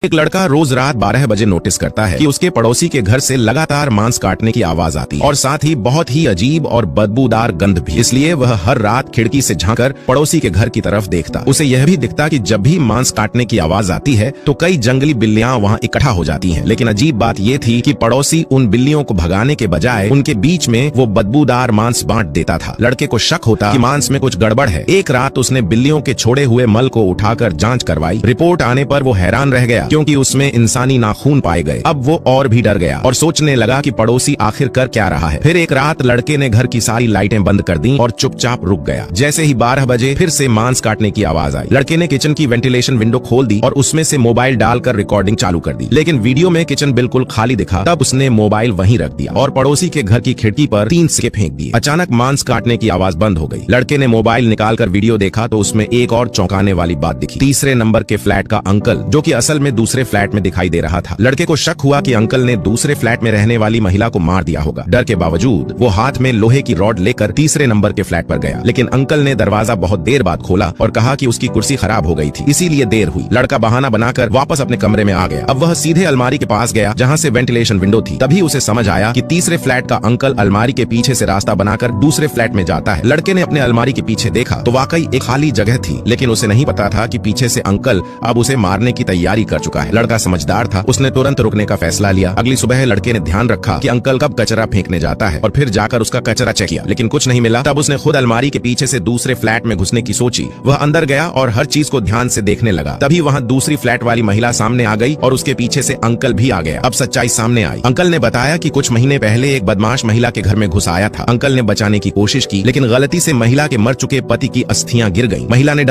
एक लड़का रोज रात 12 बजे नोटिस करता है कि उसके पड़ोसी के घर से लगातार मांस काटने की आवाज आती है और साथ ही बहुत ही अजीब और बदबूदार गंध भी। इसलिए वह हर रात खिड़की से झांककर पड़ोसी के घर की तरफ देखता। उसे यह भी दिखता कि जब भी मांस काटने की आवाज आती है तो कई जंगली बिल्लियां वहां इकट्ठा हो जाती हैं। लेकिन अजीब बात यह थी कि पड़ोसी उन बिल्लियों को भगाने के बजाय उनके बीच में वो बदबूदार मांस बांट देता था। लड़के को शक होता कि मांस में कुछ गड़बड़ है। एक रात उसने बिल्लियों के छोड़े हुए मल को उठाकर जांच करवाई। रिपोर्ट आने पर वो हैरान रह गया क्योंकि उसमें इंसानी नाखून पाए गए। अब वो और भी डर गया और सोचने लगा कि पड़ोसी आखिर कर क्या रहा है। फिर एक रात लड़के ने घर की सारी लाइटें बंद कर दी और चुपचाप रुक गया। जैसे ही 12 बजे फिर से मांस काटने की आवाज आई। लड़के ने किचन की वेंटिलेशन विंडो खोल दी और उसमें से मोबाइल डालकर रिकॉर्डिंग चालू कर दी। लेकिन वीडियो में किचन बिल्कुल खाली दिखा। तब उसने मोबाइल वहीं रख दिया और पड़ोसी के घर की खिड़की पर 3 सिक्के फेंक दिए। अचानक मांस काटने की आवाज बंद हो गई। लड़के ने मोबाइल निकालकर वीडियो देखा तो उसमें एक और चौंकाने वाली बात दिखी। तीसरे नंबर के फ्लैट का अंकल, जो कि असल में दूसरे फ्लैट में दिखाई दे रहा था। लड़के को शक हुआ कि अंकल ने दूसरे फ्लैट में रहने वाली महिला को मार दिया होगा। डर के बावजूद वो हाथ में लोहे की रॉड लेकर तीसरे नंबर के फ्लैट पर गया। लेकिन अंकल ने दरवाजा बहुत देर बाद खोला और कहा कि उसकी कुर्सी खराब हो गई थी, इसीलिए देर हुई। लड़का बहाना बनाकर वापस अपने कमरे में आ गया। अब वह सीधे अलमारी के पास गया जहाँ से वेंटिलेशन विंडो थी। तभी उसे समझ आया कि तीसरे फ्लैट का अंकल अलमारी के पीछे से रास्ता बनाकर दूसरे फ्लैट में जाता है। लड़के ने अपने अलमारी के पीछे देखा तो वाकई एक खाली जगह थी, लेकिन उसे नहीं पता था कि पीछे से अंकल अब उसे मारने की तैयारी कर चुका है। लड़का समझदार था, उसने तुरंत रुकने का फैसला लिया। अगली सुबह लड़के ने ध्यान रखा कि अंकल कब कचरा फेंकने जाता है और फिर जाकर उसका कचरा चेक किया, लेकिन कुछ नहीं मिला। तब उसने खुद अलमारी के पीछे से दूसरे फ्लैट में घुसने की सोची। वह अंदर गया और हर चीज को ध्यान से देखने लगा। तभी वहां दूसरी फ्लैट वाली महिला सामने आ गई और उसके पीछे से अंकल भी आ गया। अब सच्चाई सामने आई। अंकल ने बताया कि कुछ महीने पहले एक बदमाश महिला के घर में घुस आया था। अंकल ने बचाने की कोशिश की, लेकिन गलती से महिला के मर चुके पति की अस्थियां गिर गईं। महिला ने